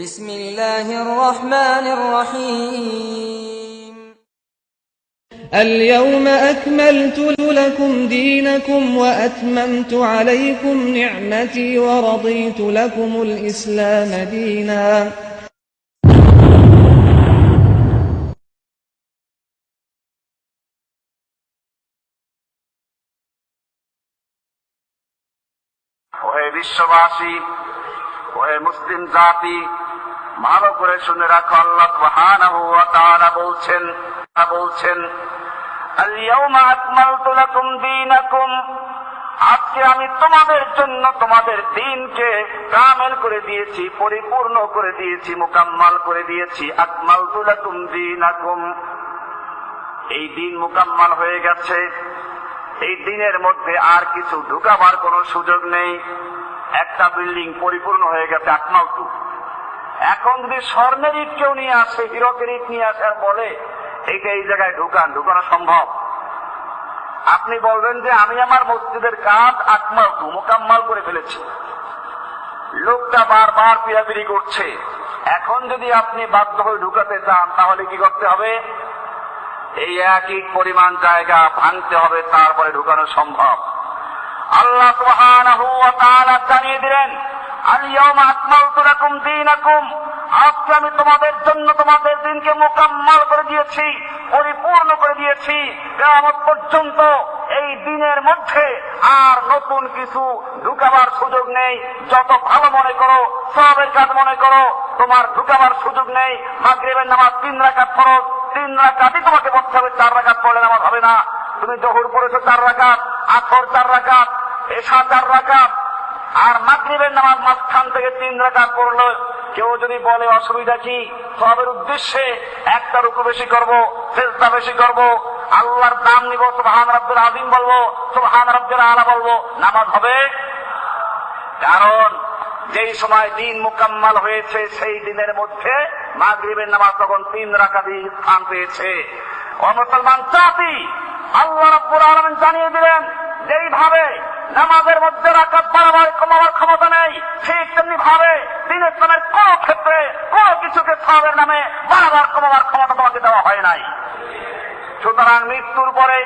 بسم الله الرحمن الرحيم اليوم أكملت لكم دينكم وأتممت عليكم نعمتي ورضيت لكم الإسلام دينا ওহে বিশ্ববাসী, ওহে মুসলিম জাতি, ভালো করে শুনে রাখো, আল্লাহ সুবহানাহু ওয়া তাআলা বলছেন আল-ইয়াওমা আকমালতু লাকুম দীনাকুম, আজকে আমি তোমাদের জন্য তোমাদের দ্বীনকে কামেল করে দিয়েছি, পরিপূর্ণ করে দিয়েছি, মুকাম্মাল করে দিয়েছি। আকমালতু লাকুম দীনাকুম, এই দ্বীন মুকাম্মাল হয়ে গেছে। এই দিনের মধ্যে আর কিছু ঢুকাবার কোনো সুযোগ নেই। একটা বিল্ডিং পরিপূর্ণ হয়ে গেছে, আকমালতু। এখন যদি স্বর্ণের ইট কেউ নিয়ে আসে, হীরকের ইট নিয়ে আসে আর বলে এইটা এই জায়গায় ঢুকানো সম্ভব? আপনি বলবেন যে আমি আমার মসজিদের কাজ আকমালতু, মুকাম্মাল করে ফেলেছি। লোকটা বারবার পিয়াপিরি করছে। এখন যদি আপনি বাধ্য হয়ে ঢুকাতে চান, তাহলে কি করতে হবে? এই একই পরিমাণ জায়গা ভাঙতে হবে, তারপরে ঢুকানো সম্ভব। আল্লাহ সুবহানাহু ওয়া তাআলা জানিয়ে দিলেন আল-ইয়াওমা আকমালতু লাকুম দীনাকুম, আজকে আমি তোমাদের জন্য তোমাদের দ্বীনকে মুকাম্মাল করে দিয়েছি, পরিপূর্ণ করে দিয়েছি। কিয়ামত পর্যন্ত এই দ্বীনের মধ্যে আর নতুন কিছু ঢুকাবার সুযোগ নেই। যত ভালো মনে করো, সওয়াবের কাজ মনে করো, তোমার ঢুকাবার সুযোগ নেই। মাগরিবের নামাজ 3 রাকাত ফরজ, 3 রাকাতই তোমাকে পড়তে হবে, 4 রাকাত পড়লে নামাজ হবে না। তুমি জোহর পড়েছো 4 রাকাত, আসর 4 রাকাত, এশা 4 রাকাত, আর মাগরিবের নামাজ মাঝখান থেকে 3 রাকাত পড়লো। কেউ যদি বলে অসুবিধা কি, সওয়াবের উদ্দেশ্যে একটা রুকু বেশি করব, সিজদা বেশি করব, আল্লাহর নাম নিব, সুবহান রাব্বিল আযীম বলবো, সুবহান রাব্বিল আলা বলবো, নামাজ হবে? কারণ যেই সময় দিন মুকাম্মাল হয়েছে, সেই দিনের মধ্যে মাগরিবের নামাজ তখন 3 রাকাতই স্থান পেয়েছে। ও মুসলমান জাতি, আল্লাহ রাব্বুল আলামিন জানিয়ে দিলেন যেইভাবে নামাজের মধ্যে রাকাত বাড়াবার কমাবার ক্ষমতা নেই, ঠিক তেমনি ভাবে দিন ইসলামের কোন ক্ষেত্রে কোন কিছুকে সওয়াবের নামে বাড়াবার কমাবার ক্ষমতা তোমাকে দেওয়া হয় নাই। সুতরাং মৃত্যুর পরে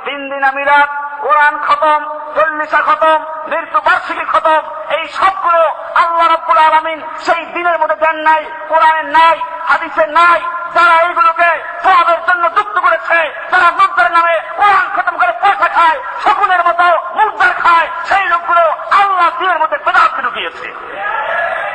3 দিনা মিলাদ, কোরআন খতম, 40 খতম, মৃত্যু বার্ষিকী খতম, এই সবগুলো আল্লাহ রাব্বুল আলামিন সেই দিনের মধ্যে দেন নাই, কোরআনের নাই, হাদিসের নাই। যারা এইগুলোকে সওয়াবের জন্য যুক্ত করেছে, যারা মুদ্রার নামে কোরআন খতম করে পয়সা খায়, শকুনের মতো মুদ্রা খায়, সেই লোকগুলো আল্লাহ দিনের মধ্যে বেদাত ঢুকিয়েছে।